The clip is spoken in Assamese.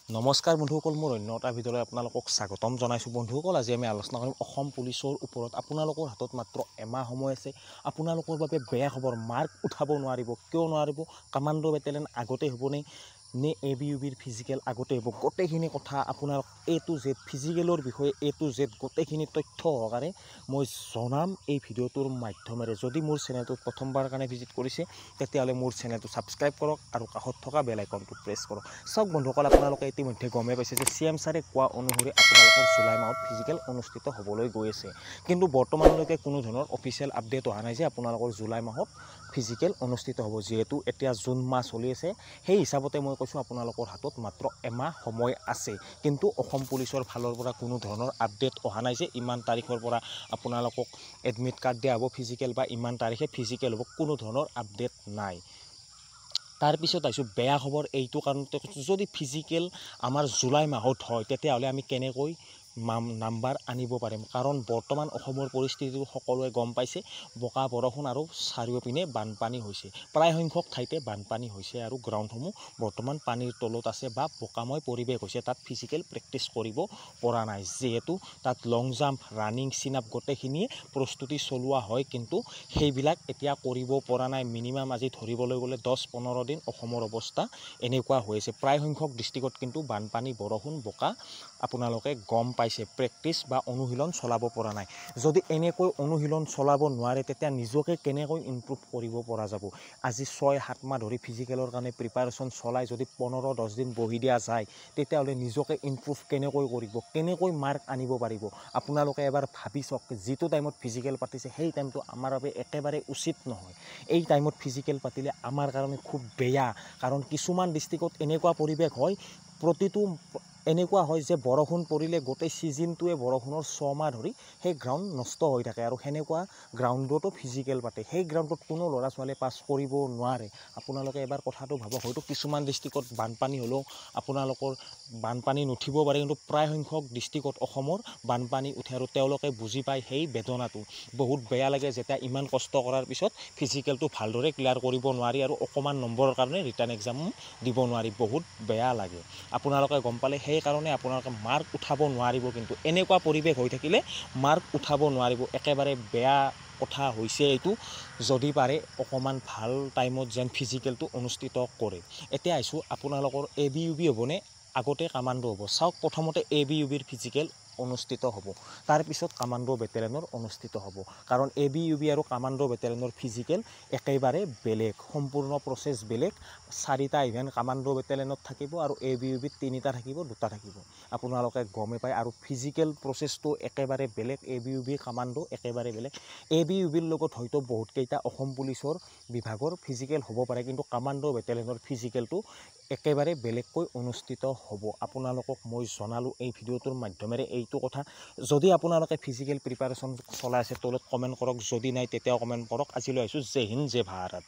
নমস্কাৰ বন্ধুসকল, মোৰ অন্য এটা ভিডিঅ'লৈ আপোনালোকক স্বাগতম জনাইছোঁ। বন্ধুসকল, আজি আমি আলোচনা কৰিম অসম পুলিচৰ ওপৰত। আপোনালোকৰ হাতত মাত্ৰ এমাহ সময় আছে। আপোনালোকৰ বাবে বেয়া খবৰ, মাৰ্ক উঠাব নোৱাৰিব। কিয় নোৱাৰিব? কামাণ্ডো বেটেলিয়ন আগতে হ'বনে নে ABUBৰ ফিজিকেল আগতে হ'ব? গোটেইখিনি কথা আপোনালোক A to Z ফিজিকেলৰ বিষয়ে A to Z গোটেইখিনি তথ্য সহকাৰে মই জনাম এই ভিডিঅ'টোৰ মাধ্যমেৰে। যদি মোৰ চেনেলটোত প্ৰথমবাৰ কাৰণে ভিজিট কৰিছে তেতিয়াহ'লে মোৰ চেনেলটো ছাবস্ক্ৰাইব কৰক আৰু কাষত থকা বেল আইকনটো প্ৰেছ কৰক। চাওক বন্ধুসকল, আপোনালোকে ইতিমধ্যে গমেই পাইছে যে CM ছাৰে কোৱা অনুসৰি আপোনালোকৰ জুলাই মাহত ফিজিকেল অনুষ্ঠিত হ'বলৈ গৈ আছে। কিন্তু বৰ্তমানলৈকে কোনো ধৰণৰ অফিচিয়েল আপডেট অহা নাই যে আপোনালোকৰ জুলাই মাহত ফিজিকেল অনুষ্ঠিত হ'ব। যিহেতু এতিয়া জুন মাহ চলি আছে, সেই হিচাপতে মই কৈছোঁ আপোনালোকৰ হাতত মাত্ৰ এমাহ সময় আছে। কিন্তু অসম পুলিচৰ ফালৰ পৰা কোনো ধৰণৰ আপডেট অহা নাই যে ইমান তাৰিখৰ পৰা আপোনালোকক এডমিট কাৰ্ড দিয়া হ'ব ফিজিকেল, বা ইমান তাৰিখে ফিজিকেল হ'ব। কোনো ধৰণৰ আপডেট নাই। তাৰপিছত আহিছোঁ বেয়া খবৰ এইটো কাৰণতে, যদি ফিজিকেল আমাৰ জুলাই মাহত হয় তেতিয়াহ'লে আমি কেনেকৈ নাম্বাৰ আনিব পাৰিম? কাৰণ বৰ্তমান অসমৰ পৰিস্থিতিটো সকলোৱে গম পাইছে। বোকা বৰষুণ আৰু চাৰিওপিনে বানপানী হৈছে। প্ৰায় সংখ্যক ঠাইতে বানপানী হৈছে আৰু গ্ৰাউণ্ডসমূহ বৰ্তমান পানীৰ তলত আছে বা বোকাময় পৰিৱেশ হৈছে। তাত ফিজিকেল প্ৰেক্টিচ কৰিব পৰা নাই। যিহেতু তাত লং জাম্প, ৰানিং, চিন আপ গোটেইখিনিয়ে প্ৰস্তুতি চলোৱা হয়, কিন্তু সেইবিলাক এতিয়া কৰিব পৰা নাই। মিনিমাম আজি ধৰিবলৈ গ'লে 10-15 দিন অসমৰ অৱস্থা এনেকুৱা হৈ আছে। প্ৰায় সংখ্যক ডিষ্ট্ৰিক্টত কিন্তু বানপানী, বৰষুণ, বোকা আপোনালোকে গম পাইছে। প্ৰেক্টিচ বা অনুশীলন চলাব পৰা নাই। যদি এনেকৈ অনুশীলন চলাব নোৱাৰে তেতিয়া নিজকে কেনেকৈ ইমপ্ৰুভ কৰিব পৰা যাব? আজি 6-7 মাহ ধৰি ফিজিকেলৰ কাৰণে প্ৰিপাৰেশ্যন চলাই যদি 15-10 দিন বহি দিয়া যায় তেতিয়াহ'লে নিজকে ইমপ্ৰুভ কেনেকৈ কৰিব? কেনেকৈ মাৰ্ক আনিব পাৰিব? আপোনালোকে এবাৰ ভাবি চাওক। যিটো টাইমত ফিজিকেল পাতিছে সেই টাইমটো আমাৰ বাবে একেবাৰে উচিত নহয়। এই টাইমত ফিজিকেল পাতিলে আমাৰ কাৰণে খুব বেয়া। কাৰণ কিছুমান ডিষ্ট্ৰিক্টত এনেকুৱা পৰিৱেশ হয়, প্ৰতিটো এনেকুৱা হয় যে বৰষুণ পৰিলে গোটেই ছিজনটোৱে বৰষুণৰ 6 মাহ ধৰি সেই গ্ৰাউণ্ড নষ্ট হৈ থাকে আৰু সেনেকুৱা গ্ৰাউণ্ডতো ফিজিকেল পাতে। সেই গ্ৰাউণ্ডত কোনো ল'ৰা ছোৱালীয়ে পাছ কৰিব নোৱাৰে। আপোনালোকে এবাৰ কথাটো ভাবক। হয়তো কিছুমান ডিষ্ট্ৰিক্টত বানপানী হ'লেও আপোনালোকৰ বানপানী নুঠিব পাৰে, কিন্তু প্ৰায় সংখ্যক ডিষ্ট্ৰিক্টত অসমৰ বানপানী উঠে আৰু তেওঁলোকে বুজি পায় সেই বেদনাটো। বহুত বেয়া লাগে যেতিয়া ইমান কষ্ট কৰাৰ পিছত ফিজিকেলটো ভালদৰে ক্লিয়াৰ কৰিব নোৱাৰি আৰু অকণমান নম্বৰৰ কাৰণে ৰিটাৰ্ণ এক্সামো দিব নোৱাৰি। বহুত বেয়া লাগে। আপোনালোকে গম পালে, সেইকাৰণে আপোনালোকে মাৰ্ক উঠাব নোৱাৰিব। কিন্তু এনেকুৱা পৰিৱেশ হৈ থাকিলে মাৰ্ক উঠাব নোৱাৰিব। একেবাৰে বেয়া কথা হৈছে এইটো। যদি পাৰে অকণমান ভাল টাইমত যেন ফিজিকেলটো অনুষ্ঠিত কৰে। এতিয়া আহিছোঁ আপোনালোকৰ ABUB হ'বনে আগতে কামাণ্ডো হ'ব? চাওক, প্ৰথমতে ABUBৰ ফিজিকেল অনুষ্ঠিত হ'ব, তাৰপিছত কামাণ্ডো বেটেলিয়নৰ অনুষ্ঠিত হ'ব। কাৰণ ABUB আৰু কামাণ্ডো বেটেলিয়নৰ ফিজিকেল একেবাৰে বেলেগ, সম্পূৰ্ণ প্ৰচেছ বেলেগ। 4টা ইভেণ্ট কামাণ্ডো বেটেলিয়নত থাকিব আৰু ABUBত 3টা থাকিব, 2টা থাকিব। আপোনালোকে গমেই পায়। আৰু ফিজিকেল প্ৰচেছটো একেবাৰে বেলেগ। ABUB, কামাণ্ডো একেবাৰে বেলেগ। ABUBৰ লগত হয়তো বহুতকেইটা অসম পুলিচৰ বিভাগৰ ফিজিকেল হ'ব পাৰে, কিন্তু কামাণ্ডো বেটেলিয়নৰ ফিজিকেলটো একেবাৰে বেলেগকৈ অনুষ্ঠিত হ'ব। আপোনালোকক মই জনালোঁ এই ভিডিঅ'টোৰ মাধ্যমেৰে এইটো কথা। যদি আপোনালোকে ফিজিকেল প্ৰিপাৰেশ্যন চলাই আছে তলত কমেণ্ট কৰক। যদি নাই তেতিয়াও কমেণ্ট কৰক। আজিলৈ আহিছোঁ। জয় হিন্দ, জয় ভাৰত।